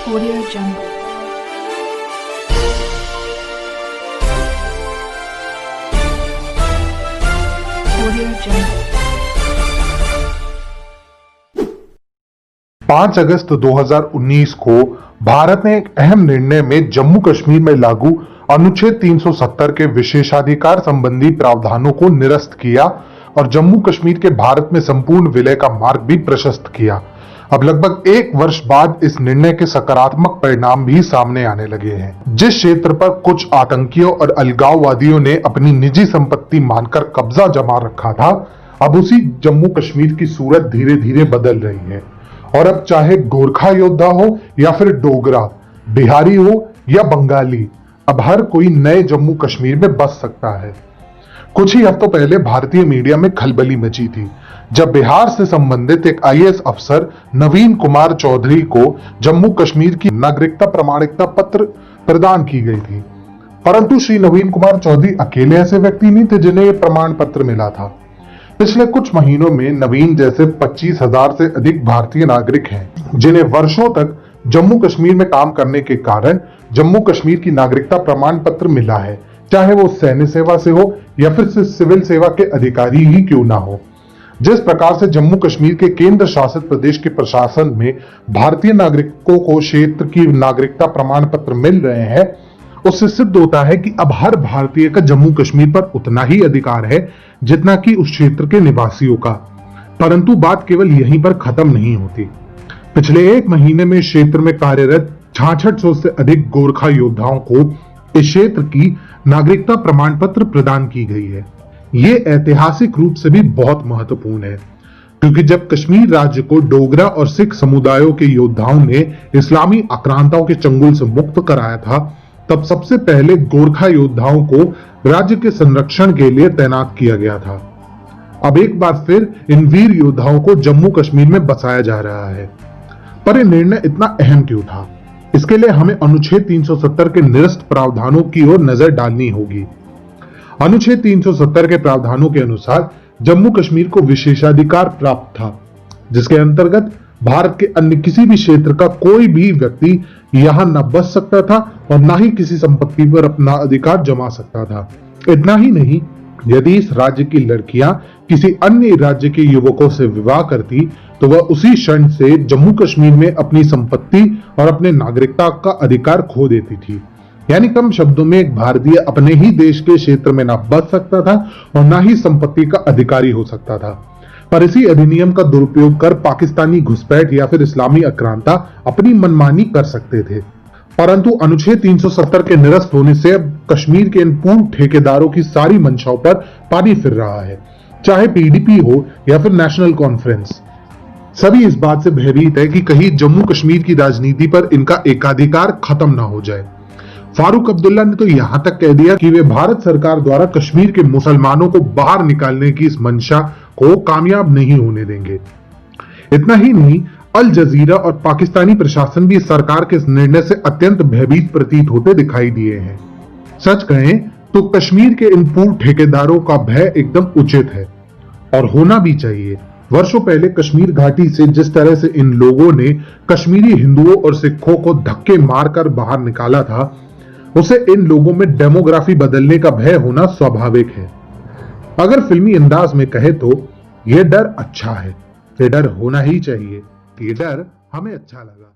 Audio Jungle. Audio Jungle. 5 अगस्त 2019 को भारत ने एक अहम निर्णय में जम्मू कश्मीर में लागू अनुच्छेद 370 के विशेषाधिकार संबंधी प्रावधानों को निरस्त किया और जम्मू कश्मीर के भारत में संपूर्ण विलय का मार्ग भी प्रशस्त किया। अब लगभग 1 वर्ष बाद इस निर्णय के सकारात्मक परिणाम भी सामने आने लगे हैं। जिस क्षेत्र पर कुछ आतंकियों और अलगाववादियों ने अपनी निजी संपत्ति मानकर कब्जा जमा रखा था, अब उसी जम्मू कश्मीर की सूरत धीरे धीरे बदल रही है। और अब चाहे गोरखा योद्धा हो या फिर डोगरा, बिहारी हो या बंगाली, अब हर कोई नए जम्मू कश्मीर में बस सकता है। कुछ ही हफ्तों पहले भारतीय मीडिया में खलबली मची थी जब बिहार से संबंधित एक आईएएस अफसर नवीन कुमार चौधरी को जम्मू कश्मीर की नागरिकता प्रमाणिकता पत्र प्रदान की गई थी। परंतु श्री नवीन कुमार चौधरी अकेले ऐसे व्यक्ति नहीं थे जिन्हें यह प्रमाण पत्र मिला था। पिछले कुछ महीनों में नवीन जैसे 25,000 से अधिक भारतीय नागरिक हैं जिन्हें वर्षों तक जम्मू कश्मीर में काम करने के कारण जम्मू कश्मीर की नागरिकता प्रमाण पत्र मिला है, चाहे वो सैन्य सेवा से हो या फिर सिविल सेवा के अधिकारी ही क्यों ना हो। जिस प्रकार से जम्मू कश्मीर के केंद्र शासित प्रदेश के प्रशासन में भारतीय नागरिकों को क्षेत्र की नागरिकता प्रमाण पत्र मिल रहे हैं, उससे सिद्ध होता है कि अब हर भारतीय का जम्मू कश्मीर पर उतना ही अधिकार है जितना कि उस क्षेत्र के निवासियों का। परंतु बात केवल यहीं पर खत्म नहीं होती। पिछले 1 महीने में क्षेत्र में कार्यरत 6600 से अधिक गोरखा योद्धाओं को इस क्षेत्र की नागरिकता प्रमाण पत्र प्रदान की गई है। ये ऐतिहासिक रूप से भी बहुत महत्वपूर्ण है, क्योंकि जब कश्मीर राज्य को डोगरा और सिख समुदायों के योद्धाओं ने इस्लामी आक्रांताओं के चंगुल से मुक्त कराया था, तब सबसे पहले गोरखा योद्धाओं को राज्य के संरक्षण के लिए तैनात किया गया था। अब एक बार फिर इन वीर योद्धाओं को जम्मू कश्मीर में बसाया जा रहा है। पर यह निर्णय इतना अहम क्यों था? इसके लिए हमें अनुच्छेद 370 के निरस्त प्रावधानों की ओर नजर डालनी होगी। अनुच्छेद 370 के प्रावधानों के अनुसार जम्मू कश्मीर को विशेषाधिकार प्राप्त था, जिसके अंतर्गत भारत के अन्य किसी भी क्षेत्र का कोई भी व्यक्ति यहां न बस सकता था और न ही किसी संपत्ति पर अपना अधिकार जमा सकता था। इतना ही नहीं, यदि इस राज्य की लड़कियां किसी अन्य राज्य के युवकों से विवाह करती तो वह उसी क्षण से जम्मू कश्मीर में अपनी संपत्ति और अपने नागरिकता का अधिकार खो देती थी। यानी कम शब्दों में एक भारतीय अपने ही देश के क्षेत्र में ना बस सकता था और ना ही संपत्ति का अधिकारी हो सकता था। पर इसी अधिनियम का दुरुपयोग कर पाकिस्तानी घुसपैठ या फिर इस्लामी आक्रांता अपनी मनमानी कर सकते थे। परंतु अनुच्छेद 370 के निरस्त होने से अब कश्मीर के इन पूर्व ठेकेदारों की सारी मंशाओं पर पानी फिर रहा है, चाहे पीडीपी हो या फिर नेशनल कॉन्फ्रेंस। सभी इस बात से भयभीत है कि कहीं जम्मू कश्मीर की राजनीति पर इनका एकाधिकार खत्म ना हो जाए। फारूक अब्दुल्ला ने तो यहां तक कह दिया कि वे भारत सरकार द्वारा कश्मीर के मुसलमानों को बाहर निकालने की इस मंशा को कामयाब नहीं होने देंगे। इतना ही नहीं, अल जजीरा और पाकिस्तानी प्रशासन भी सरकार के इस निर्णय से अत्यंत भयभीत प्रतीत होते दिखाई दिए हैं। सच कहें तो कश्मीर के इन पूर्व ठेकेदारों का भय एकदम उचित है और होना भी चाहिए। वर्षों पहले कश्मीर घाटी से जिस तरह से इन लोगों ने कश्मीरी हिंदुओं और सिखों को धक्के मारकर बाहर निकाला था, उसे इन लोगों में डेमोग्राफी बदलने का भय होना स्वाभाविक है। अगर फिल्मी अंदाज में कहे तो यह डर अच्छा है, यह डर होना ही चाहिए। ये डर हमें अच्छा लगा।